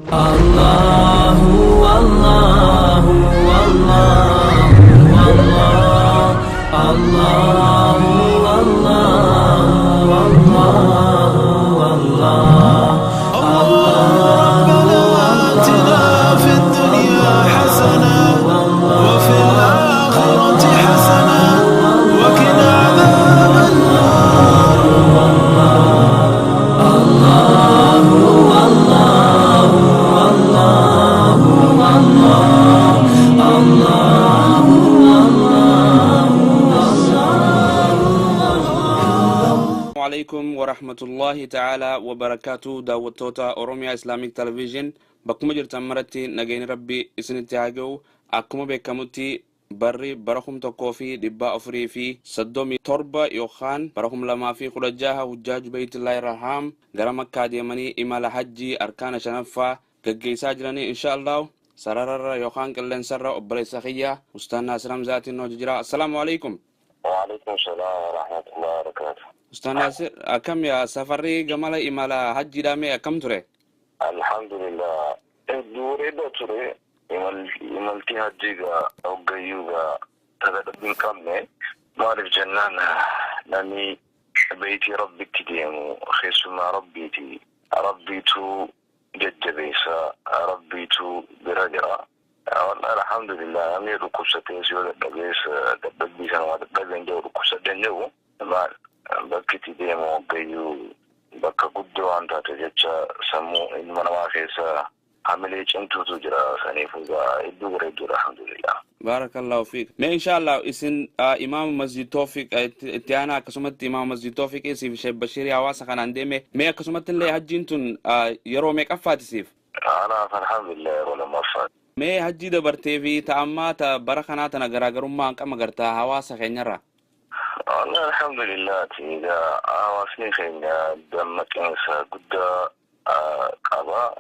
الله والله والله والله الله والله والله والله الله ربنا آتنا في الدنيا حسنة وفي الآخرة حسنة وقنا عذاب النار. عليكم ورحمة الله تعالى وبركاته داوتوتا أوروميا إسلاميك تلفزيون بكم جرت مرتي نجين ربي إسنتهاجو أكم بكمتي بري بركم تكوفي دبا أفري في صدومي تربة يوخان بركم لما في خرجها وجاج بيت الله الرحام جرام كاديماني إمال حجي أركان شنفة كجيسا جراني إن شاء الله سرر يوخان كلن سر أبري سخية أستاذ ناصر ذاتي نوجرا. السلام عليكم. وعليكم السلام ورحمة الله وبركاته. أستاذ ناصر كم يا سفري جمال إمال حجي دامي كم تري؟ الحمد لله. الدوري ده تري إمالتي هجيجا أو جيوجا تدبين كمه مال الجنان لاني بيتي ربي تديمو خيسما ربيتو جدبيسا ربيتو برجرا. والله الحمد لله أمير ركوستين سيولة دبيس دبيسا ودبيسا جو ركوستين جو ما بكتي ديمو جيو bakka guddoo waan taate jecha sammuu ilma namaa keessa hamilee cimtuutu jira saniifuu hedduu bareedduudha alhamdulillah. Barakallahu fiik. Mee inshallah isin imaam masjid Tawfiq itti aanaa akkasumatti imaam masjid Tawfiq isiif Sheikh Bashir hawaasa kanaan deeme mee akkasumatti illee hajjiin tun yeroo meeqaffaatisiif? Anaaf alhamdulillah yeroo lammaffaati. Mee hajjii dabartee fi ta'ammaa ta bara kanaa tana garaagarummaa hanqama gartaa hawaasa keenyarra? والله الحمد لله تيجا واسني خينا دمك إنسا قد قبا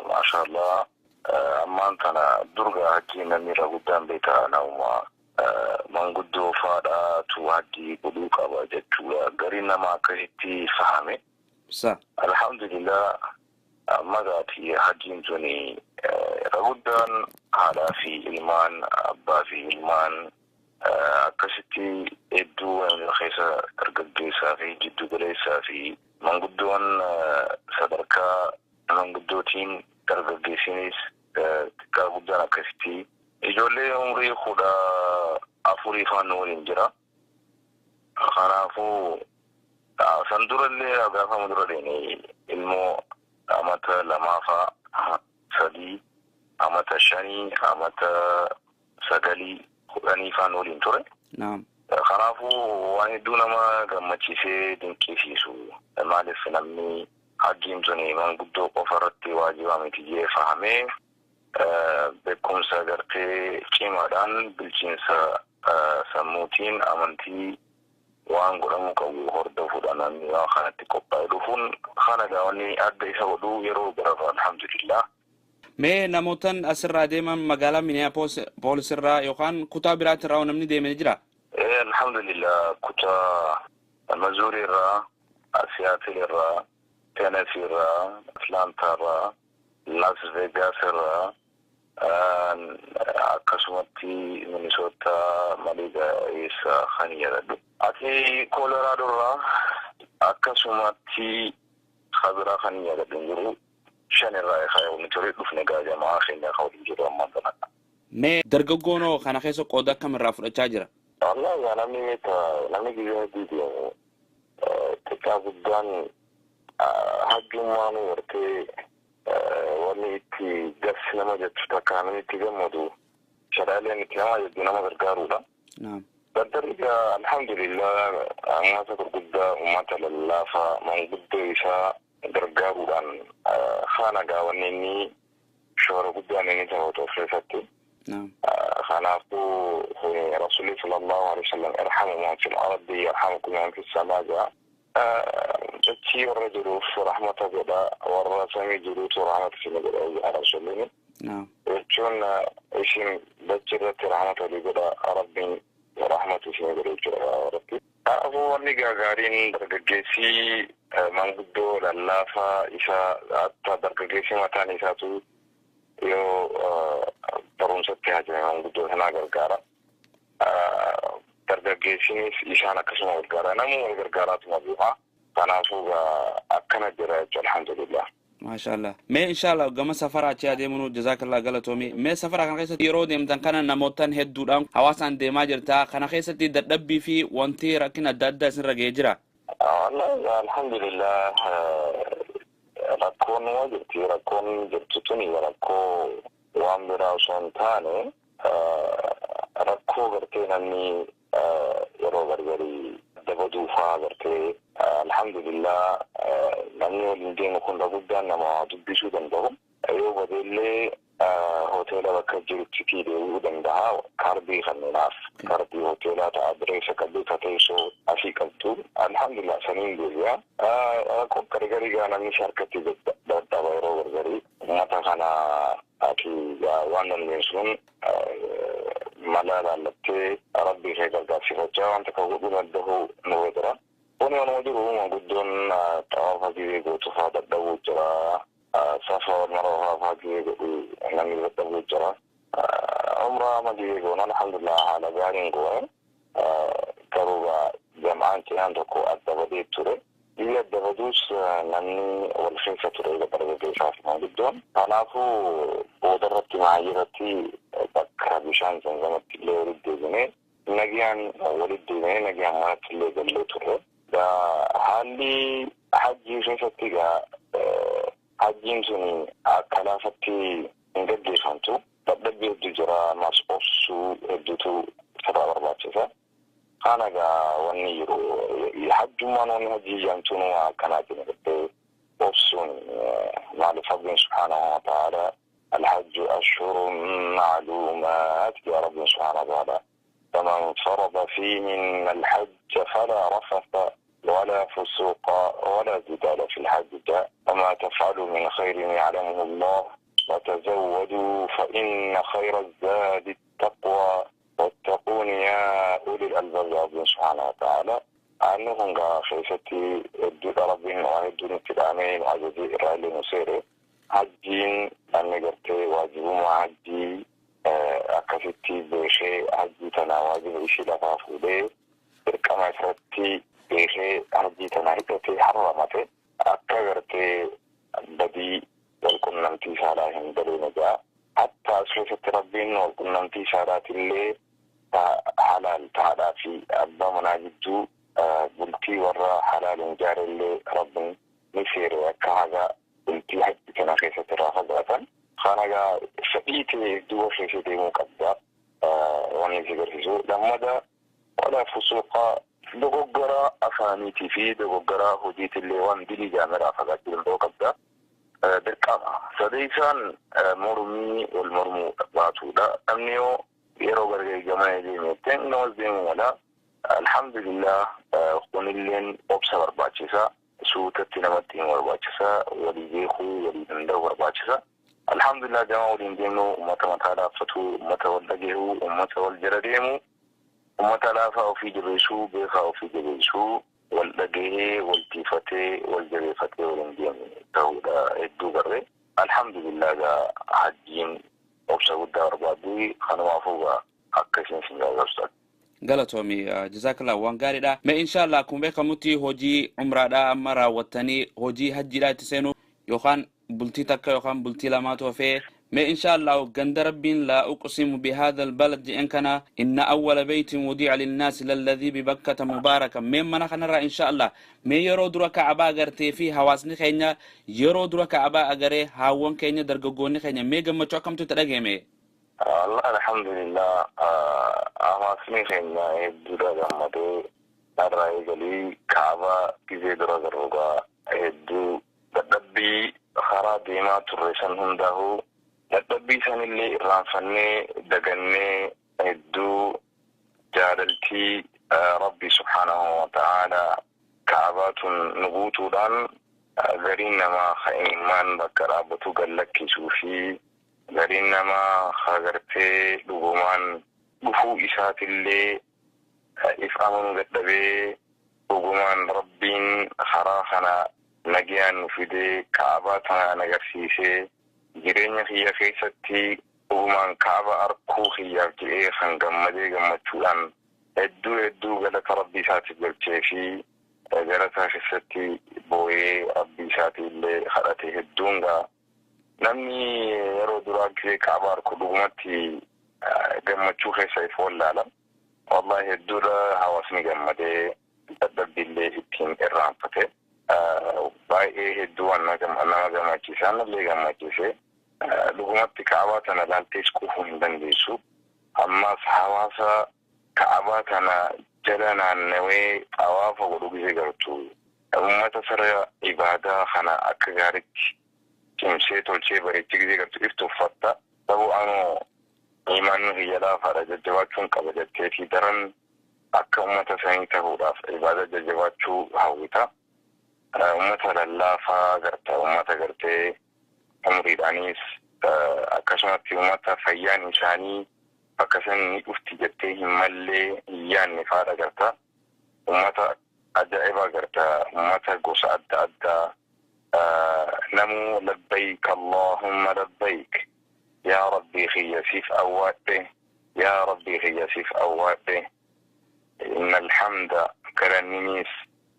ما شاء الله أما أنتنا درجة هجينا ميرا قدام بيتنا وما من قدو فادا توادي قدو قبا جتولا قرينا ما كهتي فهمي صح الحمد لله ما قاتي هجين توني رغدان هذا في إلمان أبا في إلمان akkasitti hedduu keessa dargaggeessaa fi jiddu galeessaa fi manguddoon sadarkaa manguddootiin dargaggeessinis xiqqaa guddaan akkasitti ijoollee umrii 14 faan waliin jira. Kanaafuu san durallee gaafa mudurallee ilmoo amata 2 3 amata 5 amata 9 kudhanii faan waliin ture. Naam. Kanaafuu waan hedduu nama gammachiisee dinqisiisu maaliif namni hajjiin tuni manguddoo qofa irratti waajibaa miti jee fahamee beekumsa gartee cimaadhaan bilchiinsa sammuutiin amantii waan godhamuu qabu hordofuudhaan namni waan kanatti qophaa'e dhufuun kana gaawwanni adda isa godhuu yeroo biraaf alhamdulillah. Mee namootan asirraa deeman magaalaa Minneapolis irraa yookaan kutaa biraatti irraa namni deemee jira? Alhamdulillah kutaa Missouri irraa, Seattle irraa, Tennessee irraa, Atlanta irraa, Las Vegas irraa, akkasumatti Minnesota Maliga isa kan jedhadhu. Ati Colorado irraa akkasumatti Habira kan jedhadhu jiru. شان الرائحة ونتريد في نجاة ما خلنا خوي جرا ما ضنا. ما درجونو خنا خيسو قودا كم الرافع التاجرة. والله يا نامي جينا ديدي تكابدان هجومان ورتي ونيتي جس لما جت تكامل تجمدو شرالين كلام يدينا ما برجارولا. نعم. بدرجة الحمد لله أنا أذكر قدا وما تلا فمن قدا إيشا درجارولا خانا جاونيني شهر قدا نيجي تهوتو فريساتي. نعم. خنافو رسول صلى الله عليه وسلم ارحموا من في الأرض يرحمكم من في السماء. تشي الرجل ورحمة الله والرسمي جلوس ورحمة الله على رسوله. نعم. وشون إيشين بجرة رحمة الله ربي ورحمة الله ربي. أبو ونيجا قارين درجسي manguddoo lallaafaa isa akka dargaggeessi mataan isaatu yoo barumsatti hajame manguddoo sanaa gargaara. Dargaggeessinis isaan akkasuma gargaara. Namni wal gargaaraatuma bu'aa. Kanaafuu akkana jira jechuudha alhamdulillah. Maashaallah. Mee inshallah gama safara achi adeemnu jazakallah galatoomi. Mee safara kana keessatti yeroo deemtan kana namootaan hedduudhaan hawaasaan deemaa jirta. Kana keessatti dadhabbii fi wanti rakkina adda addaa isinirra ga'ee jira. Alhamdulillah rakkoon jirti. Rakkoon jirtu tuni rakkoo waan biraa osoo hin taane rakkoo gartee namni yeroo gargarii dabaduufaa gartee alhamdulillah namni waliin deemu kun guddaan nama dubbisuu danda'u. Yoo badeellee hoteela bakka jirutti deebi'uu danda'a. Kaardii kanneenaaf kaardii hoteelaa ta'a adireessa qabdu tateessoo asii qabdu alhamdulillah saniin deebi'a. Rakkoo gargarii gaa namni harkatti dadhaba yeroo gargarii uummata kana ati waan dandeessuun mala laallattee rabbii ishee gargaarsifachaa wanta kan godhuu danda'u nu jira. Kuni waan jiru manguddoon xawaafa gibee gootuufaa dadhabuu jira. Safa maroo fagee godhu namni dadhabuu jira. Umraa magibee goon alhamdulillah haala gaariin goone. Garuu jamaan cinaan tokko adda badee ture. Biyya adda baduus namni wal keessa ture dargaggeessaaf manguddoon. Kanaafuu boodarratti maayirratti bakka bishaan sangamatti illee walitti deebinee nagiyaan walitti deebinee nagiyaan manatti illee gallee ture. Haalli hajjii keessatti hajjiin sun akka laafatti hin gaggeeffamtu. Dadhabbii hedduu jira. Mas obsuu hedduutu sirraa barbaachisa. Kana wanni jiru hajjummaan wanni hajjii jaamtuun akkanaatiin gartee obsuun maaliif rabbiin subhaanahu wa ta'aala الحج أشهر معلومات يا رب سبحانه وتعالى فمن فرض فيهن الحج فلا رفث ولا فسوق ولا جدال في الحج وما تفعلوا من خير يعلمه الله وتزودوا فإن خير الزاد التقوى واتقون يا أولي الألباب يا رب سبحانه وتعالى أنهم خيفتي الدود ربهم وعيدون التدامين وعجزي إرائيل مسيري حجين أن قرتي واجبوا حجي أكفتي بشيء حجي تناواجب إشي لفافو ليه كما فرتي بشيء حجي تناهيتي حرمتي أكغرتي بدي والكم نمتي سالاهم دلين جاء حتى أسفلت ربين والكم نمتي سالات اللي حلال تعالى في أبا مناجدو قلتي ورا حلال جار اللي رب نسير كهذا قلتي حج كنا خيسة رافضة خانقا فقيتي دوا خيسة مقدر ونزي برسيسو لما دا ولا فسوق دقوقرا أفانيتي في دقوقرا هديت اللي وان دلي جامرا فقط دلو قدر بالقامة سديسان مرمي والمرمو باتو دا أمنيو يرو برغي جمعي دي ميتين نوز دي مولا الحمد لله قنلين أبسا برباچسا سوتتي نمتين برباچسا وليجيخو وليدندر برباچسا الحمد لله جمعو دين دينو أمتا متعلافتو أمتا والدقيهو أمتا والجرديمو أمتا لافا في جبيسو بيخا في جبيسو والدقيه والتيفتي والجريفتي والنديم تهودا إدو بري الحمد لله جا حجين أبسا ودا بربادوي خانوا عفوغا أكسين سنجا أستاذ galatoomi jazakallah waan gaariidha. Mee inshallah akkuma beekamutti hojii umraadhaa amma raawwattanii hojii hajjiidhaa itti seenu yookaan bultii takka yookaan bultii lamaatu hafee mee inshallah ganda rabbiin la uqsimu bihadha albalad jedhan kana inna awwala baytin wudi'a linnaasi lalladhii bibakkata mubaarakan mee mana kanarraa inshallah mee yeroo dura ka'abaa agartee fi hawaasni keenya yeroo dura ka'abaa agaree haawwan keenya dargaggoonni keenya mee gammachuu akkamtu itti dhagahame? الله الحمد لله أماسني خينا يدودا جمده نرأي جلي كعبة كذا درجة يدو تدبي خراب ما ترسن هم ده تدبي سن اللي رافني دجني يدو جادلتي ربي سبحانه وتعالى كعبات نبوت دان غرينا ما خيمان بكرابتو قلك سوفي غرينما خاغرتي لغمان بفو إسات اللي إفعامن قدبي dhugumaan rabbiin karaa kana nagayaan nu fidee kaabaa tana nagarsiisee jireenya kiyya keessatti dhugumaan kaaba arkuu kiyyaaf jedhee kan gammadee gammachuudhaan hedduu galata rabbii isaatiif galchee fi galata keessatti boo'ee rabbii isaati illee kadhate hedduun gaa namni yeroo duraa gisee kaaba arkuu dhugumatti gammachuu keessa if wallaala. Wallahi hedduudha hawaasni gammadee dadhabbiillee ittiin irraanfate baay'ee hedduu nama gammachiise anallee gammachiise. Dhugumatti kaabaa tana laaltees quufuu hin dandeessu. Ammas hawaasa kaabaa tana jala naannawee xawaafa godhu gisee gartuu ummata sara ibaadaa kana akka gaaritti cimsee tolchee bareechee gisee gartuu iftu uffatta. Ta'uu anoo imaan hiyyaadhaa faadha jajjabaachuu hin qaba jetteetii daran akka ummata sanii ta'uudhaaf ibaada jajjabaachuu hawwita. Ummata lallaafaa gartaa ummata gartee umriidhaanis akkasumatti ummata fayyaan isaanii bakka sanii dhufti jettee hin mallee hin yaanne faadha gartaa. Ummata ajaa'ibaa gartaa ummata gosa adda addaa namuu labbayk Allahumma labbayk. يا ربي خياسيف أوابه يا ربي خياسيف أوابه إن الحمد كرنينيس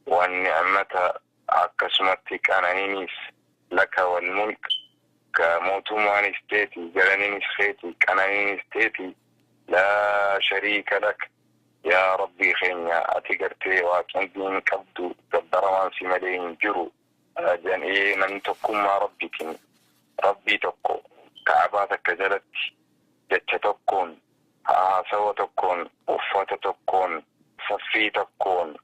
والنعمة عكسمتك أنانينيس لك والملك كموت مانستيتي كرنينيس خيتي كأنانينيس تيتي لا شريك لك يا ربي خينيا أتقرتي وأكندين كبدو تبدرمان سيمالين جرو جان إيه من تقوم مع ربك ربي تقو كعباتك جلت جتتكون سوتكون أفتتكون صفيتكون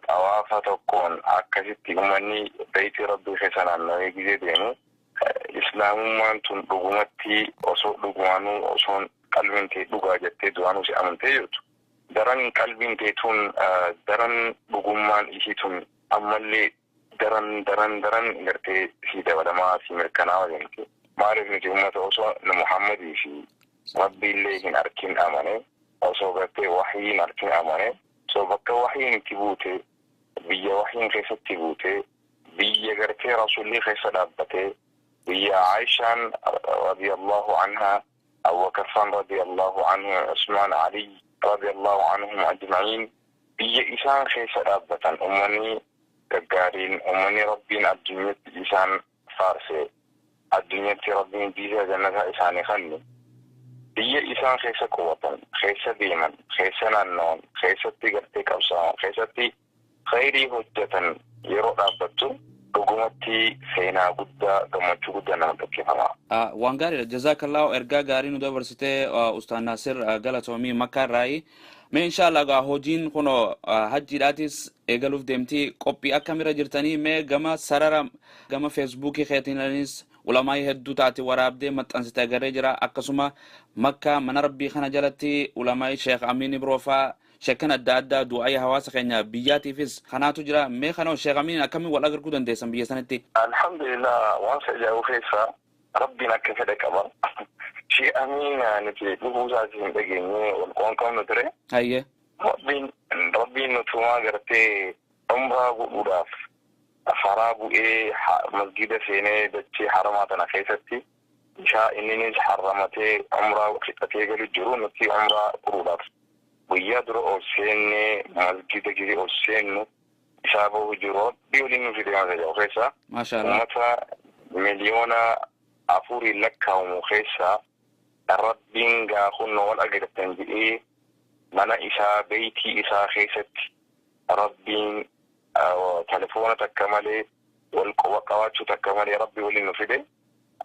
أوافتكون عكستي أمني بيت ربي خسنا نويجي دينو إسلام ما أنتم لقومتي أصو لقوانو أصون قلبنتي لقا جتة دوانو سي أمنتي يوتو دران قلبنتي تون دران لقومان إيشيتون أمالي دران نرتي سيدا ودما سيمركنا وجنتي معرف نتي أمة أصو لمحمد في ربي اللي أركين أماني أصو قلتي وحيين أركين أماني سو بكا وحيين تبوتي بيا وحيين خيسة تبوتي بيا قلتي رسول الله خيسة لابتي بيا عائشة رضي الله عنها أو وكفان رضي الله عنه عثمان علي رضي الله عنهم أجمعين بيا إسان خيسة لابتا أمني كقارين أمني ربين الدنيا إسان فارسي الدنيا ربين بيها جنتها إساني خلني بيا إسان خيسة قوة خيسة ديما خيسة النون خيسة تقرتي كوسان خيسة خيري هجة يرو رابطو dhugumatti seenaa guddaa gammachuu guddaa nama dhaggeeffama. Waan gaariidha. Jazaakallahu ergaa gaarii nu dabarsitee Ustaaz Naasir Galatoomii Makkaa irraayi. Mee inshaallah hojiin kun hajjiidhaatis eegaluuf deemtii qophii akkamirra jirtanii mee gama sarara gama feesbuukii keetiinanis ulamaa'ii hedduu taate waraabdee maxxansitee agarree jira. Akkasuma Makkaa mana rabbii kana jalatti ulamaa'ii Sheekh Amiin Ibroofaa شكنا الدادة دعاء هواس خينا بياتي فيس خناتو جرا مي خنو شيخ أمين أكمل ولا غير كودن ديسن بيسانتي الحمد لله وانس جاو خيسا ربنا كفدك أبا شيء أمين نتي بوزازين بجيني والقوان كم ندري هاي ربنا توما غرتي عمره بوداف خرابو إيه مسجد سيني دتشي حرماتنا خيستي شاء إني حرمتي عمره خطتي قالوا جرون نتي عمره بوداف ويادر أوسين مسجد كذي أوسين شابه جرود بيولين في ديان زي أوخيسا ما شاء الله ومتى مليون أفوري لك ومخيسا ربين غاخون نوال أجد تنجئي منا إسا بيتي إسا خيست ربين تلفونة تكملي والقوات تكملي ربي ولين نفيدي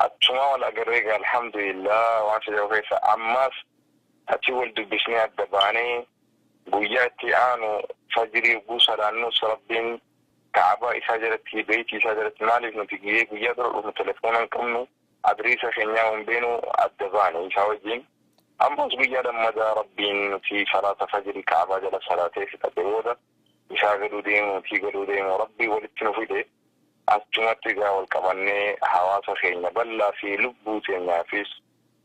أتشما والأجريق الحمد لله وانسى جاو خيسا أماس أتول دبسني الدباني بوياتي آنو فجري وبوصل عنو سربين كعبا إساجرتي بيتي إساجرتي مالك نتيجيه بيادر ومتلفونا كمنو أدريسا خنياهم بينو الدباني إساوجين أمبوز بيادا مدى ربين في صلاة فجري كعبا جل صلاتي في تدرودا إساجلو ديمو تيجلو ديمو ربي ولتنو في دي أستمتقا والكباني حواسا خينا بلا في لبو تنيافيس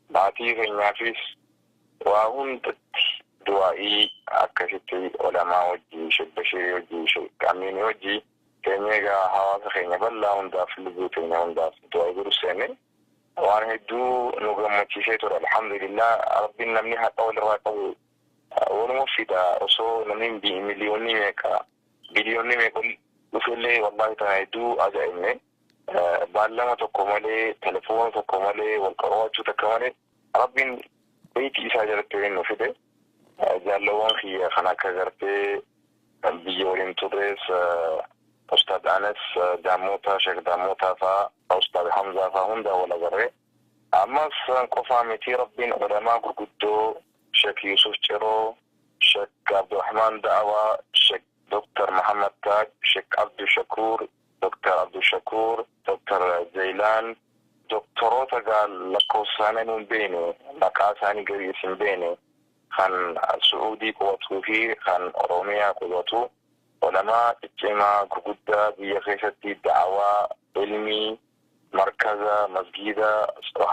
باتي خينيافيس وهون du'aa'i akkasitti olamaa wajjii shabbashee wajjii qaamni wajjii keenya hawaasa keenya bal'aa hundaaf lubbuu keenya hundaaf du'aa'i godhu seenne waan hedduu nu gammachiisee ture alhamdulillah rabbiin namni haqa walirraa qabu walumaa fida osoo namni miliyoonni meeqa biliyoonni meeqa dhufillee wallahi ta'aa hedduu ajaa'ibne baallama tokko malee telefoona tokko malee wal qabaachuu takka malee rabbiin beekii isaa jalatti nu fide jaalawwan kiyya kan akka gartee biyya waliin turres Ustaad Anas Daamota Sheekh Daamota fa'aa Ustaad Hamzaa fa'aa hunda wal agarree ammas qofaa miti rabbiin ulamaa gurguddoo Sheekh Yusuf Ciroo Sheekh Abdurrahmaan Da'awaa Sheekh Dr. Muhammad Taaj Sheekh Abdul Shakur Dr. Abdul Shakur Dr. Jailan doktoroota lakkoofsaanii hin beekne maqaa isaanii gariis hin beekne kan Suudii qubatuu fi kan Oromiyaa qubatu ulamaa ciccimaa gurguddaa biyya keessatti da'awaa ilmii markaza masgida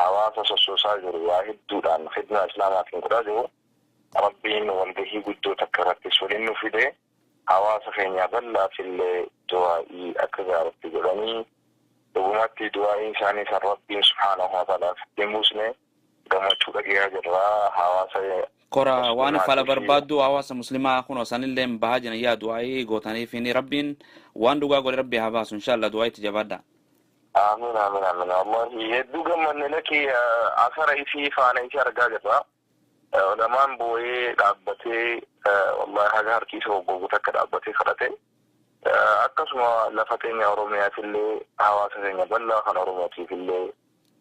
hawaasa sossoosaa jiru waa hedduudhaan khidma islaamaatiin godhaa jiru rabbiin walgahii guddoo takka irrattis waliin nu fide hawaasa keenya bal'aafillee du'aa'ii akka gaaratti godhanii dhugumatti du'aa'iin isaanii san rabbiin subhaanahu wa ta'aalaaf deemusne gammachuu dhageeyaa jirraa hawaasa kora waan fala barbaaddu hawaasa muslimaa kun osanillee bahaa jiran yaa du'aa'ii gootaniif inni rabbiin waan dhugaa godhe rabbi haa baasu inshallah du'aa'iitti jabaadha. Amiin amiin amiin wallahi hedduu gammanne laki asara isii faana isii argaa jirra ulamaan boo'ee dhaabbatee wallahi haga harkiisa hoggoogu takka dhaabbatee kadhate akkasuma lafa keenya Oromiyaatillee hawaasa keenya bal'aa kan Oromootiifillee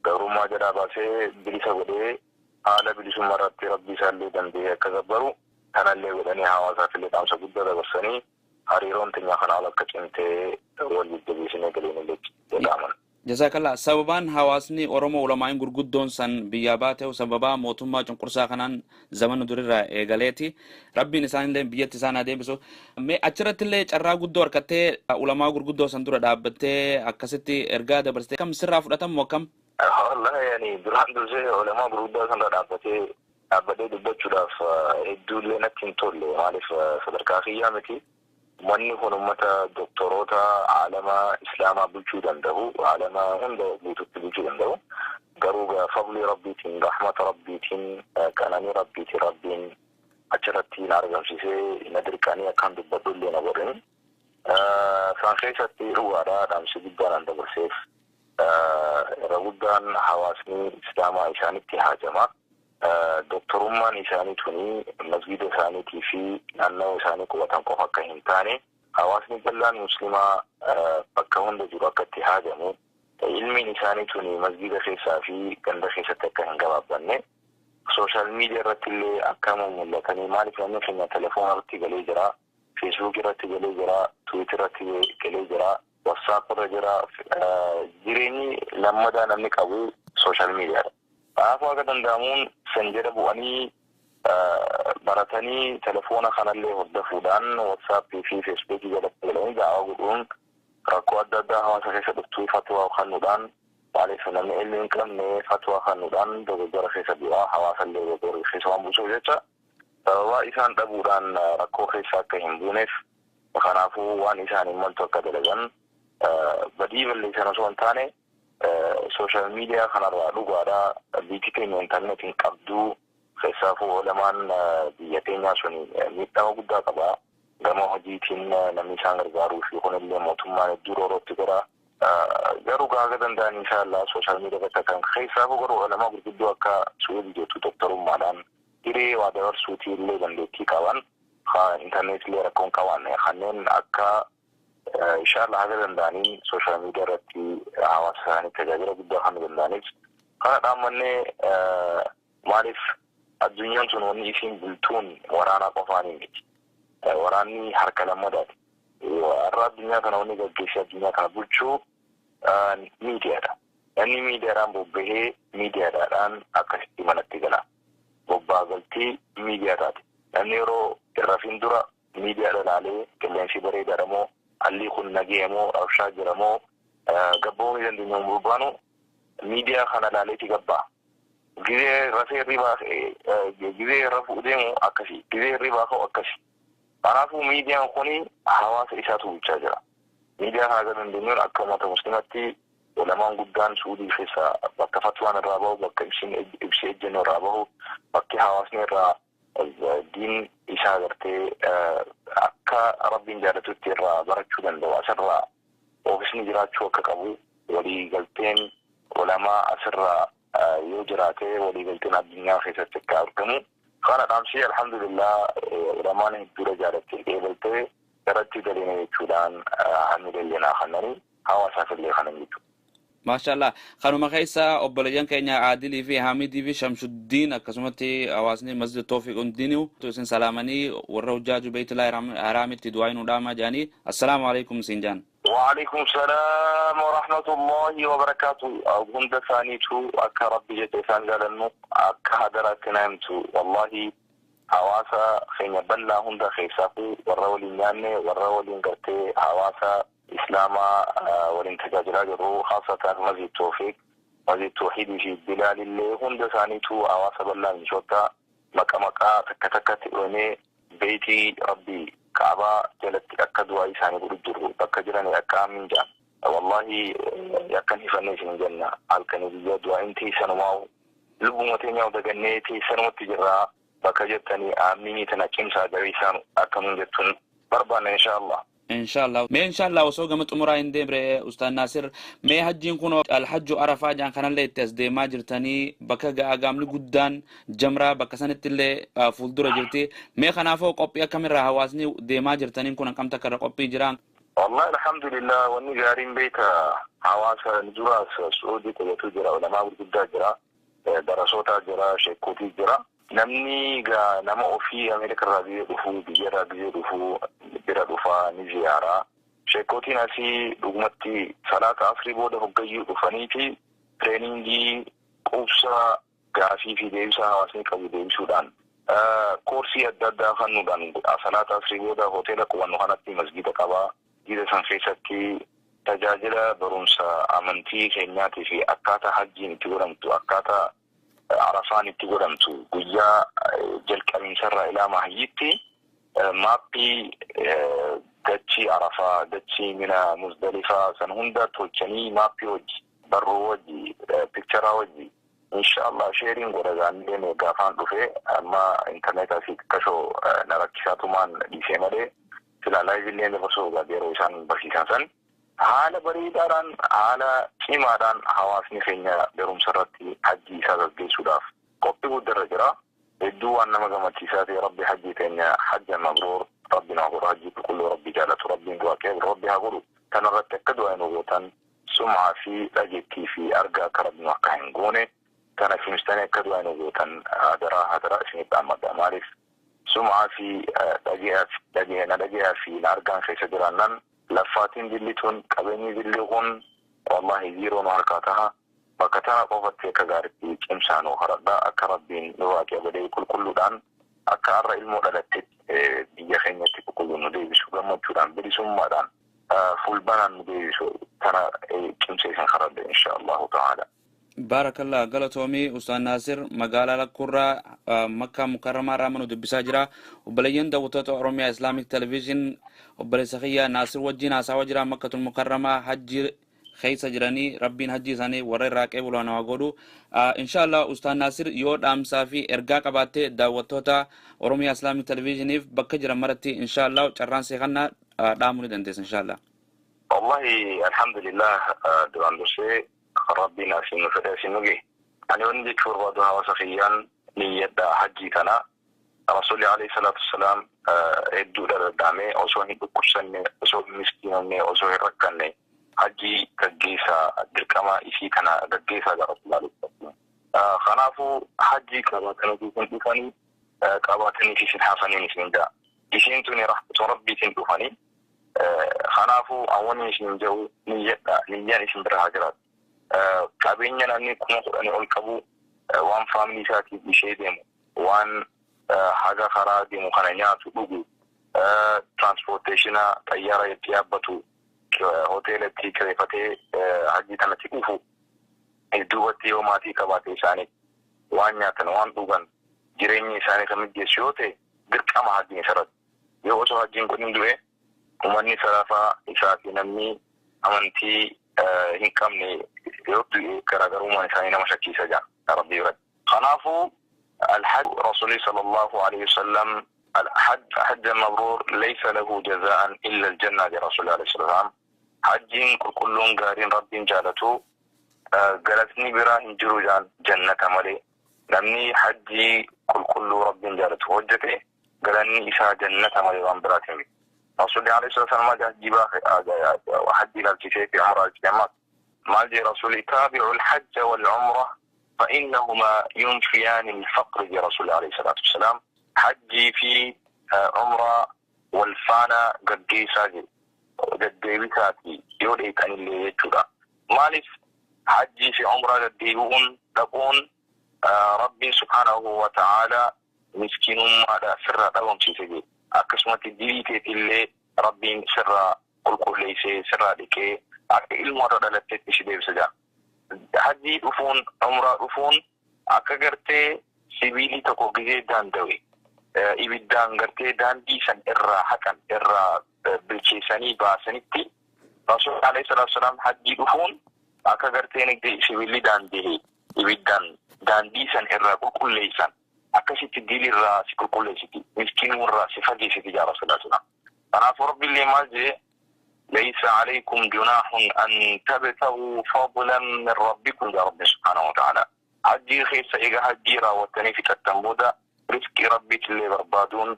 gabrummaa jedhaa baasee bilisa godhee haala bilisummaa irratti rabbii isaallee danda'ee akka gabbaru kanallee godhanii hawaasaafillee dhaamsa guddaa dabarsanii hariiroon teenya kanaan akka cimtee wal jajjabeessinee galeeni jedhaman. Jazakallah sababaan hawaasni Oromoo ulamaa'in gurguddoon san biyya baatee sababaa mootummaa cunqursaa kanaan zamana durirraa eegaleeti rabbiin isaanillee biyyatti isaan adeemsisu mee achirrattillee carraa guddoo harkattee ulamaa gurguddoo san dura dhaabbattee akkasitti ergaa dabarsitee kam sirraa fudhatamu akkam? Wallahi yani duraan dursee ulamaa gurguddaa san dhaabbatee dubbachuudhaaf hedduullee natti hin tolle maaliif sadarkaa kiyyaa miti. Manni kun ummata doktoroota alama islaamaa bulchuu danda'u alama hunda guututti bulchuu danda'u garuu fadli rabbiitiin rahmata rabbiitiin qananii rabbiitiin rabbiin achirratti na argamsiisee na dirqanii akkaan dubbadhullee na godhani san keessatti dhugaadhaa dhaamsi guddaan dabarseef irra guddaan hawaasni islaamaa isaanitti haajama doktorummaan isaanii tuni masgida isaaniitii fi naannoo isaanii qubatan qofa akka hin taane hawaasni bal'aan muslimaa bakka hunda jiru akka itti haajamu ilmiin isaanii tuni masgida keessaa fi ganda keessatti akka hin gabaabbanne sooshaal miidiyaa irratti illee akka mul'atanii maaliif namni keenya telefoona irratti galee jira feesbuuk irratti galee jira tiwiitir irratti galee jira whatsapp irra jira jireenyi lammadaa namni qabu sooshaal miidiyaadha. Afaa akka danda'amuun san jedha bu'anii baratanii telefoona kanallee hordofuudhaan WhatsApp fi Facebook jalatti galanii da'awaa godhuun rakkoo adda addaa hawaasa keessa dhuftuu fatwaa kennuudhaan maaliif namni ilmi hin qabne fatwaa kennuudhaan dogoggora keessa bu'aa hawaasallee dogoggora keessa waan buusuuf jecha sababa isaan dhabuudhaan rakkoo keessa akka hin buuneef kanaafuu waan isaan hin maltu akka dalagan badii balleessan osoo hin taane social media kanarraa dhugaadhaa biitii keenya intarneetiin qabduu keessaafuu olamaan biyya keenyaa sun miidhama guddaa qaba gama hojiitiin namni isaan gargaaruu fi kunillee mootummaan hedduu roorootti godha garuu gaaga danda'an inshaallah social media irratti kan keessaafuu garuu olamaa gurguddoo akka su'uudii jettu doktorummaadhaan hiree waa dabarsuutii illee dandeettii qaban intarneetillee rakkoon qaban kanneen akka inshallah haga danda'anii social media irratti hawaasa isaanii tajaajila guddaa kan danda'aniif kana dhaammannee maaliif addunyaan sun wanni isiin bultuun waraanaa qofaanii miti waraanni harka lammadaati har'a addunyaa kana wanni gaggeessee addunyaa kana bulchuu miidiyaadha namni miidiyaadhaan bobbahee miidiyaadhaan akkasitti manatti gala bobbaa galtii miidiyaadhaati namni yeroo irrafiin dura miidiyaadha laalee qilleensi bareedaadha moo alli kun nageemoo rabshaa jiramoo gabboonni dandeenyaan burbaanu miidiyaa kana laaleeti gabbaa gizee rafee ribaa gizee rafuu deemu akkasi gizee ribaa ka'u akkasi. Kanaafuu miidiyaan kuni hawaasa isaatu bulchaa jira. Miidiyaa kana dandeenyuun akka uummata muslimatti ulamaan guddaan Suudii keessa bakka fatwaan irraa bahu bakka ibsee ejjennoo irraa bahu bakki hawaasni irraa diin isaa agartee akka rabbiin jaallatutti irraa barachuu danda'u asirraa oofisni jiraachuu akka qabu walii galteen ulamaa asirraa yoo jiraate walii galteen addunyaa keessatti akka argamu kana dhaamsii alhamdulillah ulamaan hedduudha jaalattee eegaltee garatti galiina jechuudhaan hamidallinaa kannanii hawaasaaf illee kanan jechuudha. Maashaallah kanuma keessa obboleeyyan keenya Aadilii fi Hamidii fi Shamsuddiin akkasumatti hawaasni masjid Tawfiq hundinuu isin salaamanii warra hujjaaju Beeytullaahi Haraamitti du'aa nu dhaamaa jedhanii assalaamu alaykum siin jaan. وعليكم السلام ورحمة الله وبركاته. هند ثانيتو أك ربي جتسان جالنو أك هدرات نامتو والله حواسا خين بلا هند خيساقو والرولين ياني والرولين قرتي حواسا إسلاما والانتجاج راجرو خاصة مزيد توفيق مزيد توحيد في البلاد اللي هند ثانيتو حواسا بلا نشوتا مكا مكا تكتكت وني بيتي ربي كعبة جلت أكدوا إيساني برجرو بكجراني أكامن جان والله يكن فنيش من جنة الكنيدية دوا إنتي سنواو لبومتين يوم دجنيتي سنوات جرا بكجتني آمني تناكين سادريسان أكمن جتون بربان إن شاء الله. إن شاء الله ما إن شاء الله وسوق مت أمورا إندبر أستاذ ناصر ما هجين كونوا الحج عرفة جان كان اللي تزدي ما جرتني بكا أقام لجودان جمرة بكسنة اللي فولدورة جرتي ما خنافو قبيا كاميرا هوازني دي ما جرتني كنا كم تكرر قبي جيران. والله الحمد لله وني جارين بيتا حواسا نجراس سعودي كيتو جرا ولا ما ورد جرا دراسوتا جرا شيكوتي جرا نمني جا نما أوفي أمريكا رابي دفو بيجرا بيجي دفو بيرا دفا نزيارة شيكوتي ناسي دغمتي صلاة عصر بوده هجيو دفانيتي ترينينجي قوسا غافي في ديوسا هواسني كبو ديوسودان كورسي أددا خنودان صلاة عصر بوده هوتيلا كوانو خانتي مسجد كبا جيدا سنفيسكي تجاجلا برونسا أمنتي خينياتي في أكاتا حجي نتورمتو أكاتا عرفان تقولمتو ويا جلك من سر إلى مهيتي مابي دتشي عرفة دتشي من مزدلفة سنهندا توجني مابي وجي برو وجي بيكترا وجي إن شاء الله شيرين ورزان لين غافان رفي أما إنترنت في كشو نركشاتو مان ديسيمالي سلا لايف لين بسو غاديرو إسان بسيسان حال بريداران حال سيمادان حواسني خينيا بروم سرتي حجي ساقي سوداف قبي ودرجرا بدو أن مغمتي ساتي ربي حجي تينيا حجا مبرور ربنا غور حجي كل ربي جالت ربي واكيب ربي هغورو تنغت تكدو انوغوتان سمعة في لجيكي في أرقى كرب نوكاين غوني كان في مستاني كدو انوغوتان هدرا اسمي بأمد أماريف سمعة في لجيها في الأرقان في سدرانان لفاتين دلتون كبني دلغون والله زيرو نهاركاتها بكتنا قوفتي كغارتي كمسانو خردا أكربين نواكي بدي كل دان أكار المولدت بيخينيتي كل ندي بسو غمتوران بدي سمادان فولبانان ندي بسو ترى كمسيسان خردا إن شاء الله تعالى. بارك الله قالتومي أستاذ ناصر مقالة لكرة مكة مكرمة رامنو دبساجرة وبلين دوتات أوروميا إسلاميك تلفزيون وبلسخية ناصر وجي ناسا وجرا مكة المكرمة حج خيس جراني ربين حجي ساني وري راكي ولوانا وقودو إن شاء الله أستاذ ناصر يود أمسافي إرقا قباتي دوتوتا أوروميا إسلاميك تلفزيون بكجرا مرتي إن شاء الله وچران سيخنا داموني دنتس إن شاء الله. والله الحمد لله دوان دوسي ربنا سينو فداسينو جي أنا وندي كفر بعضها وسخيان نية حجي كنا رسول عليه الصلاة والسلام الدولة الدامي أوسوه بكرسني أوسوه مسكينني أوسوه ركني حجي كجيسا دركما إشي كنا كجيسا رسول الله عليه الصلاة خنافو حجي كما كانوا يقولون كاباتني في سنحافني نسندا إشين توني رحمة ربي تنتوفني خنافو أولي إشين جو نية إشين برهاجرات كابينيا ناني كنا قراني أولكبو وان فاملي ساكي بشي ديمو وان حاجة خرا ديمو خنانيات وقوغو ترانسبورتيشنا طيارة يتيابتو هوتيل تي كريفتي حجي تنتي كوفو الدوبتي وماتي كباتي ساني waan nyaatan waan dhugan jireenyi isaanii kan mijeessu yoo ta'e dirqama hajjiin isarratti. Yoo osoo hajjiin kun hin du'e uummanni salafaa isaa fi namni amantii hin qabne yoo du'e garaagarummaan isaanii nama shakkiisa jira rabbii biratti. Kanaafuu الحج رسول صلى الله عليه وسلم حج مبرور ليس له جزاء إلا الجنة لرسول الله عليه السلام. حج كلهم قارين رب جالته قالتني براهن جروجان جنة ملي لمني حجي كل رب جالته وجته قالني إساء جنة ملي وانبراتهم. رسول الله عليه السلام جاء جباخ وحج للكسي في عمره الجماعة ما جي رسول تابع الحج والعمرة فإنهما ينفيان الفقر لرسول الله عليه الصلاة والسلام. حجي في عمرة والفانا قد ساجي قد بيساتي يودي كان اللي يجودا مالف حجي في عمرة قد يقول تكون ربي سبحانه وتعالى مسكين ماذا سر دوم شيء أقسمت الدينية اللي ربي سر كل ليس سر لك علم مرة لتت بشدة بسجا حجي أفون عمرة أفون أكغرتي سبيلي تكو جزء داندوي إبدان غرتي داندي سن إرّا حكم إرّا بالكيساني باسنتي رسول عليه الصلاة والسلام حجي أفون أكغرتي نجدي سبيلي داندي إبدان داندي سن إرّا كل ليسان أكشت الديل الراس كل ليستي مسكين الراس فجي ستي يا رسول الله صلى الله عليه وسلم. أنا فرب اللي ماجي ليس عليكم جناح أن تبتغوا فضلا من ربكم يا رب سبحانه وتعالى. حجي خيس إيجا حجي راوتني في التنبودة رزق ربي اللي بربادون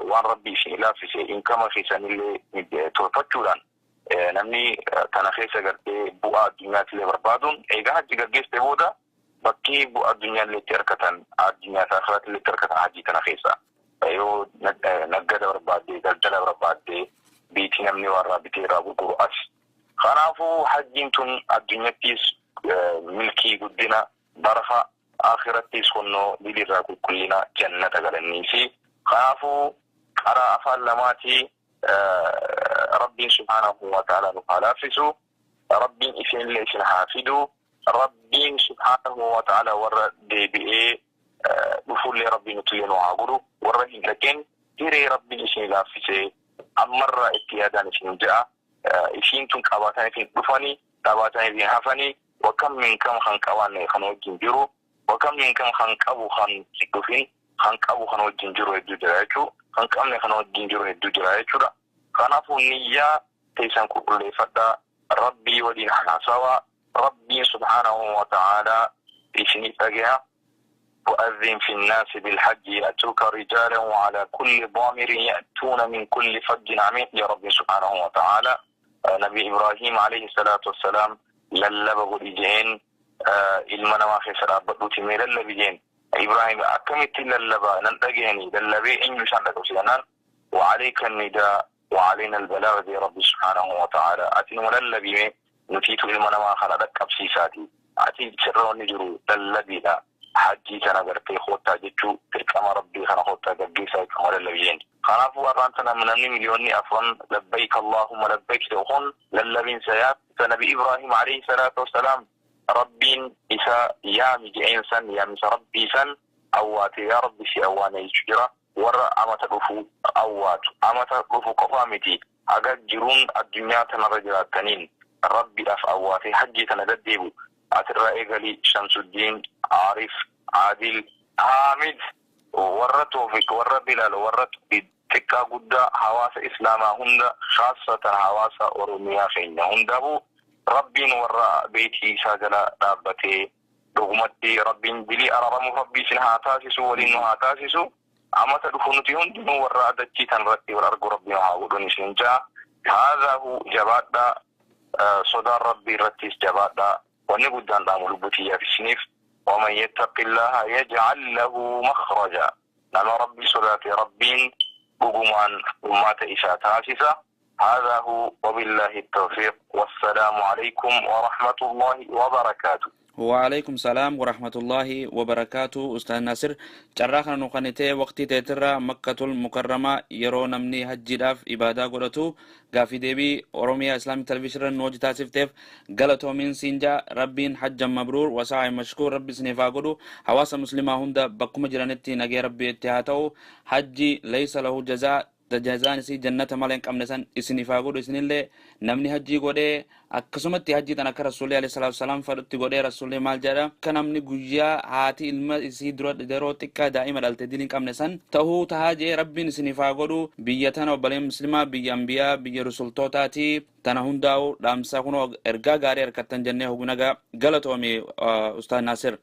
وان ربي شيء لا في شيء إن كما خيسان اللي توفتشولان نمني كان خيسا قرتي بؤى الدنيا اللي بربادون إيجا حجي قرقيس تبودة بكي بؤى الدنيا اللي تركتن الدنيا الآخرة اللي تركتن حجي كان خيسا أيو نقد بربادي دلدل بربادي بيتي نمني ورا بيتي رابو قرآس. خنافو حجينتون الدنيا تيس ملكي قدنا برخة آخرة تيس خنو دلي راكو كلنا جنة غلنيسي. خنافو أرى أفعل لماتي ربي سبحانه وتعالى نقالافسو ربي إسين ليسن حافدو ربي سبحانه وتعالى ورى دي بي بفول ربي نتلين وعاقرو ورى لكن تيري ربي إسين لافسي أمر اتيادان إسين جاء إسين تون كاباتان إسين بفاني كاباتان إسين حفاني وكم من كم خنقوان خنو جنجرو وكم من كم خنقبو خن سيكوفين خنقبو خنو جنجرو هدو جرايشو خنقام خنو جنجرو هدو جرايشو دا خنافو نية تيسان كل فتا ربي ودين حناسوا ربي سبحانه وتعالى إسني تجاه وأذن في الناس بالحج يأتوك رجالا وعلى كل ضامر يأتون من كل فج عميق يا رب سبحانه وتعالى. نبي إبراهيم عليه الصلاة والسلام للبغ الإجين المنوى خسر بدوتي من للبجين إبراهيم أكملت للبا ننتجيني للبي إن يشعرك وسيانا وعليك النداء وعلينا البلاغ يا رب سبحانه وتعالى. أتنو للبي نتيت المنوى خلدك بسيساتي أتي سرون نجرو للبي لا حجي كان غرتي خوتا جتو تركما ربي خنا خوتا جيسا كمال اللبيين. خنافو أرانتنا من مليوني أفرن لبيك اللهم لبيك تأخون للبين سيات فنبي إبراهيم عليه الصلاة والسلام ربين إساء يامي جئنسان يامي ربي سن أوات يا ربي شي أوانا يشجرة ورى أمت الرفو أوات أمت الرفو قفامتي أقد جرون الدنيا تنرجل التنين ربي أف أواتي حجي تنددبو أترى إغلي شمس الدين عارف عادل حامد ورى توفيق ورى بلال ورى تكا قد حواس إسلاما هند خاصة حواس أروميا خين هندبو ربين ورى بيتي ساجلا دابتي رغمتي ربين دلي أررم ربي سنها تاسسو ولنها تاسسو أما تدخنتي هندنو ورى أدتي تنرتي ورأرق ربي وعاودني سنجا. هذا هو جباد صدار ربي رتيس جباد ونقدان دامو لبتيا في السنف ومن يتق الله يجعل له مخرجا. نما ربي صداتي ربين بقمان أمات إساء تاسسا. هذا هو وبالله التوفيق والسلام عليكم ورحمة الله وبركاته. وعليكم السلام ورحمة الله وبركاته أستاذ ناصر. جراخنا نقنتي وقتي تترى مكة المكرمة يرو نمني هجي داف إبادة قدتو غافي ديبي أوروميا إسلامي تلفزيون نوجي تاسف تيف غلطو من سنجا ربين حج مبرور وسعي مشكور ربي سنفا قدو حواس مسلمة هندا بكم جرانتي نجي ربي اتهاتو حجي ليس له جزاء جزان سي جنة مالك أمنسان إسني فاقود إسني اللي نمني هجي قودي أكسومت هجي تنك رسول الله عليه الصلاة والسلام فرد قودي رسول الله مال جرى كنمني قجيا هاتي ilma isii درو تكا دائما التدين أمنسان تهو تهاجي ربي إسني فاقودو بيتنا وبلين مسلمة بي أنبياء بي رسول توتاتي تنهون داو لامسا كنو إرقا غاري إركتن جنة هقونغا غلطو مي أستاذ ناصر.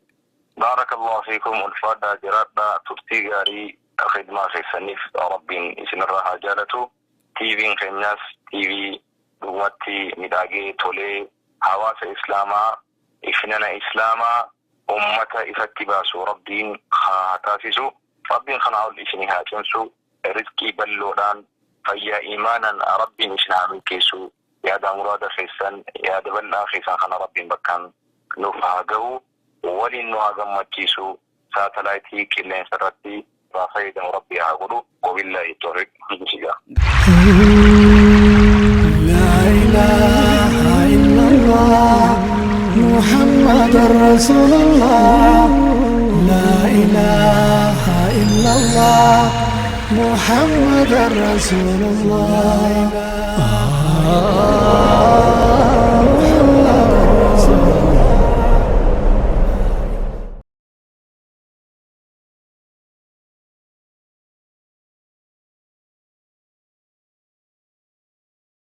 بارك الله فيكم الفادة جرادة ترتي غاري خدمة في السنيف ربي إسن الرها جالتو تيفي خناس تيفي دومتي مداجي تولي حواس إسلاما إفننا إسلاما أمة إفتباسو ربي خاتاسسو ربي خنعو الإسني هاتنسو رزقي بلوران فيا إيمانا ربي إسلام كيسو يا دا مراد خيسان يا دا بلا خيسان خنا ربي بكان نفاقو ولي نواغم مكيسو ساتلايتي كلين سرتي فخيدا ربي عبدو وبالله التوفيق. لا إله إلا الله محمد رسول الله لا إله إلا الله محمد رسول الله